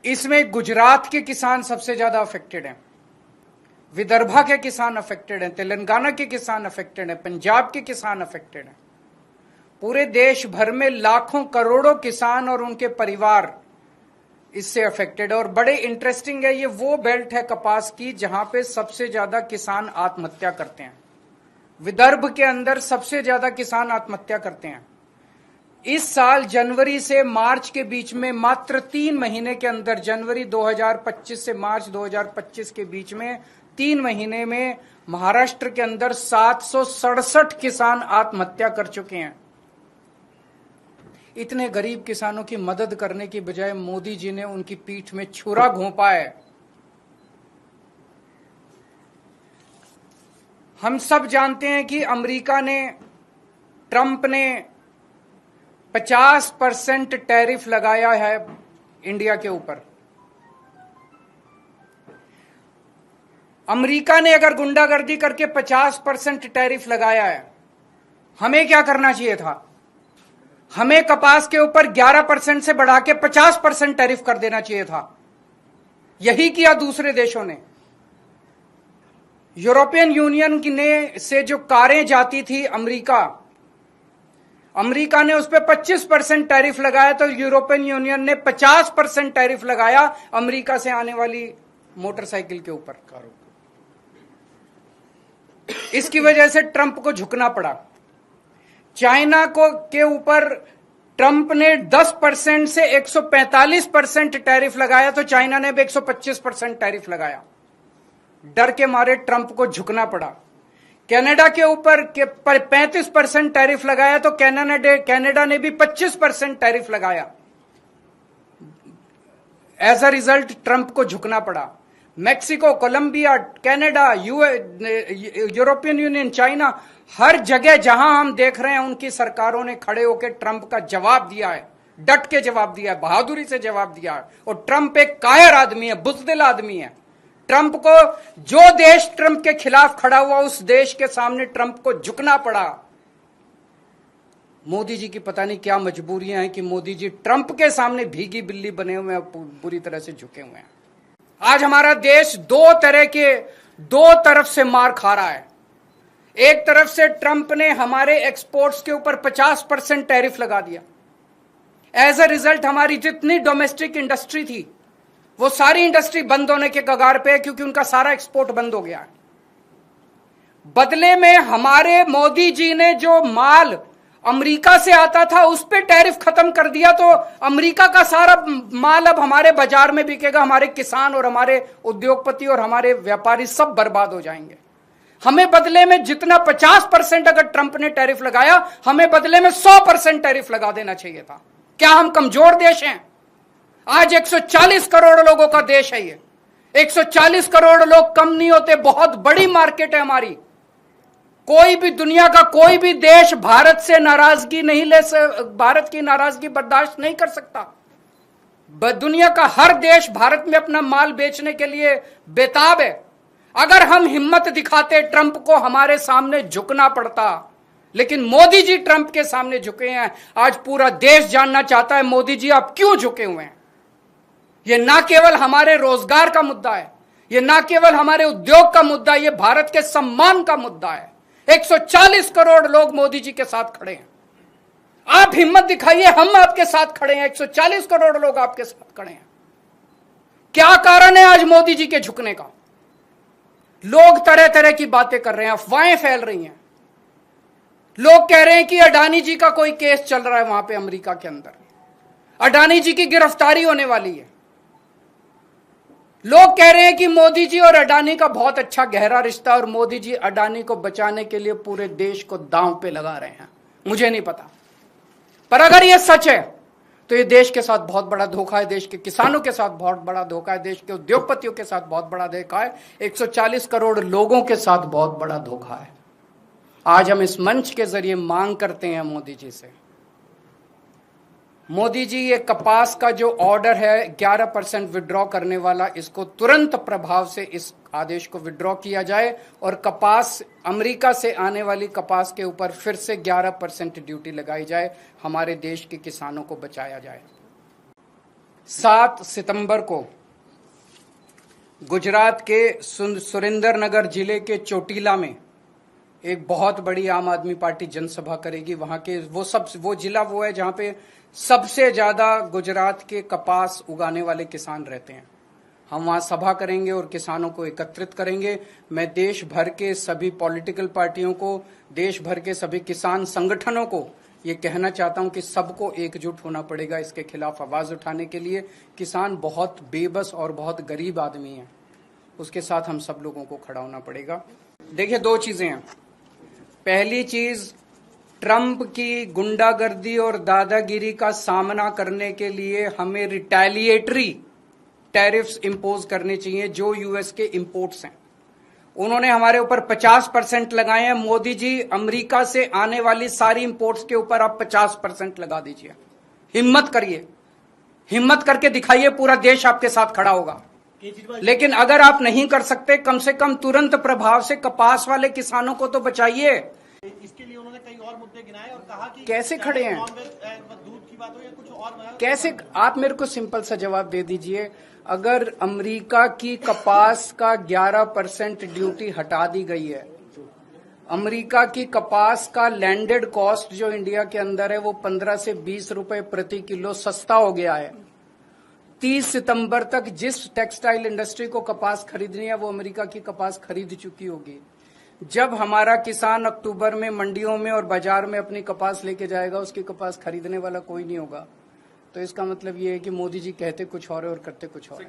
इसमें गुजरात के किसान सबसे ज्यादा अफेक्टेड हैं, विदर्भा के किसान अफेक्टेड हैं, तेलंगाना के किसान अफेक्टेड हैं, पंजाब के किसान अफेक्टेड हैं। पूरे देश भर में लाखों करोड़ों किसान और उनके परिवार इससे अफेक्टेड है। और बड़े इंटरेस्टिंग है, ये वो बेल्ट है कपास की जहां पे सबसे ज्यादा किसान आत्महत्या करते हैं। विदर्भ के अंदर सबसे ज्यादा किसान आत्महत्या करते हैं। इस साल जनवरी से मार्च के बीच में मात्र 3 महीने के अंदर, जनवरी 2025 से मार्च 2025 के बीच में 3 महीने में महाराष्ट्र के अंदर 767 किसान आत्महत्या कर चुके हैं। इतने गरीब किसानों की मदद करने की बजाय मोदी जी ने उनकी पीठ में छुरा घोंपा है। हम सब जानते हैं कि अमेरिका ने, ट्रंप ने 50% टैरिफ लगाया है इंडिया के ऊपर। अमेरिका ने अगर गुंडागर्दी करके 50% टैरिफ लगाया है, हमें क्या करना चाहिए था? हमें कपास के ऊपर 11% से बढ़ा के 50% टैरिफ कर देना चाहिए था। यही किया दूसरे देशों ने। यूरोपियन यूनियन ने से जो कारें जाती थी अमेरिका ने उस पर 25% टैरिफ लगाया, तो यूरोपियन यूनियन ने 50% टैरिफ लगाया अमेरिका से आने वाली मोटरसाइकिल के ऊपर, कारों। इसकी वजह से ट्रंप को झुकना पड़ा। चाइना के ऊपर ट्रंप ने 10% से 145% टैरिफ लगाया, तो चाइना ने भी 125% टैरिफ लगाया। डर के मारे ट्रंप को झुकना पड़ा। कनाडा के ऊपर 35% टैरिफ लगाया, तो कनाडा ने भी 25% टैरिफ लगाया। एज अ रिजल्ट ट्रंप को झुकना पड़ा। Mexico, Colombia, Canada, European Union, China, हर जगह जहां हम देख रहे हैं उनकी सरकारों ने खड़े होकर ट्रंप का जवाब दिया है, डट के जवाब दिया है, बहादुरी से जवाब दिया है। और ट्रंप एक कायर आदमी है, बुज़दिल आदमी है। ट्रंप को, जो देश ट्रंप के खिलाफ खड़ा हुआ, उस देश के सामने ट्रंप को झुकना पड़ा। मोदी जी की पता नहीं क्या मजबूरियां हैं कि मोदी जी ट्रंप के सामने भीगी बिल्ली बने हुए हैं, बुरी तरह से झुके हुए हैं। आज हमारा देश दो तरफ से मार खा रहा है। एक तरफ से ट्रंप ने हमारे एक्सपोर्ट्स के ऊपर 50% टैरिफ लगा दिया। एज अ रिजल्ट हमारी जितनी डोमेस्टिक इंडस्ट्री थी, वो सारी इंडस्ट्री बंद होने के कगार पे है, क्योंकि उनका सारा एक्सपोर्ट बंद हो गया है। बदले में हमारे मोदी जी ने जो माल अमेरिका से आता था उस पे टैरिफ खत्म कर दिया, तो अमेरिका का सारा माल अब हमारे बाजार में बिकेगा। हमारे किसान और हमारे उद्योगपति और हमारे व्यापारी सब बर्बाद हो जाएंगे। हमें बदले में जितना 50% अगर ट्रंप ने टैरिफ लगाया, हमें बदले में 100% टैरिफ लगा देना चाहिए था। क्या हम कमजोर देश हैं? आज 140 करोड़ लोगों का देश है ये। 140 करोड़ लोग कम नहीं होते, बहुत बड़ी मार्केट है हमारी। कोई भी, दुनिया का कोई भी देश भारत से नाराजगी भारत की नाराजगी बर्दाश्त नहीं कर सकता। दुनिया का हर देश भारत में अपना माल बेचने के लिए बेताब है। अगर हम हिम्मत दिखाते, ट्रंप को हमारे सामने झुकना पड़ता, लेकिन मोदी जी ट्रंप के सामने झुके हैं। आज पूरा देश जानना चाहता है मोदी जी आप क्यों झुके हुए हैं। यह ना केवल हमारे रोजगार का मुद्दा है, यह ना केवल हमारे उद्योग का मुद्दा है, यह भारत के सम्मान का मुद्दा है। 140 करोड़ लोग मोदी जी के साथ खड़े हैं। आप हिम्मत दिखाइए, हम आपके साथ खड़े हैं। 140 करोड़ लोग आपके साथ खड़े हैं। क्या कारण है आज मोदी जी के झुकने का? लोग तरह तरह की बातें कर रहे हैं, अफवाहें फैल रही हैं। लोग कह रहे हैं कि अडानी जी का कोई केस चल रहा है वहां पे अमेरिका के अंदर, अडानी जी की गिरफ्तारी होने वाली है। लोग कह रहे हैं कि मोदी जी और अडानी का बहुत अच्छा गहरा रिश्ता, और मोदी जी अडानी को बचाने के लिए पूरे देश को दांव पे लगा रहे हैं। मुझे नहीं पता, पर अगर यह सच है तो ये देश के साथ बहुत बड़ा धोखा है, देश के किसानों के साथ बहुत बड़ा धोखा है, देश के उद्योगपतियों के साथ बहुत बड़ा धोखा है, 140 करोड़ लोगों के साथ बहुत बड़ा धोखा है। आज हम इस मंच के जरिए मांग करते हैं मोदी जी से, मोदी जी ये कपास का जो ऑर्डर है 11% विड्रॉ करने वाला, इसको तुरंत प्रभाव से इस आदेश को विड्रॉ किया जाए और कपास, अमेरिका से आने वाली कपास के ऊपर फिर से 11% ड्यूटी लगाई जाए, हमारे देश के किसानों को बचाया जाए। 7 सितंबर को गुजरात के सुरेंद्रनगर जिले के चोटीला में एक बहुत बड़ी आम आदमी पार्टी जनसभा करेगी। वहां के वो जिला वो है जहां पे सबसे ज्यादा गुजरात के कपास उगाने वाले किसान रहते हैं। हम वहां सभा करेंगे और किसानों को एकत्रित करेंगे। मैं देश भर के सभी पॉलिटिकल पार्टियों को, देश भर के सभी किसान संगठनों को ये कहना चाहता हूं कि सबको एकजुट होना पड़ेगा इसके खिलाफ आवाज उठाने के लिए। किसान बहुत बेबस और बहुत गरीब आदमी है, उसके साथ हम सब लोगों को खड़ा होना पड़ेगा। देखिए, 2 चीजें हैं। पहली चीज, ट्रंप की गुंडागर्दी और दादागिरी का सामना करने के लिए हमें रिटेलिएटरी टैरिफ्स इंपोज करने चाहिए जो यूएस के इंपोर्ट्स हैं। उन्होंने हमारे ऊपर 50% लगाए हैं। मोदी जी, अमेरिका से आने वाली सारी इंपोर्ट्स के ऊपर आप 50% लगा दीजिए। हिम्मत करिए, हिम्मत करके दिखाइए, पूरा देश आपके साथ खड़ा होगा। लेकिन अगर आप नहीं कर सकते, कम से कम तुरंत प्रभाव से कपास वाले किसानों को तो बचाइए। इसके लिए उन्होंने कई और मुद्दे गिनाए और कहा कि कैसे खड़े हैं, दूध की बात हो या कुछ और, कैसे? आप मेरे को सिंपल सा जवाब दे दीजिए। अगर अमेरिका की कपास का 11% ड्यूटी हटा दी गई है, अमेरिका की कपास का लैंडेड कॉस्ट जो इंडिया के अंदर है वो 15 से 20 रुपए प्रति किलो सस्ता हो गया है। 30 सितंबर तक जिस टेक्सटाइल इंडस्ट्री को कपास खरीदनी है वो अमेरिका की कपास खरीद चुकी होगी। जब हमारा किसान अक्टूबर में मंडियों में और बाजार में अपनी कपास लेके जाएगा, उसकी कपास खरीदने वाला कोई नहीं होगा। तो इसका मतलब ये है कि मोदी जी कहते कुछ और करते कुछ और।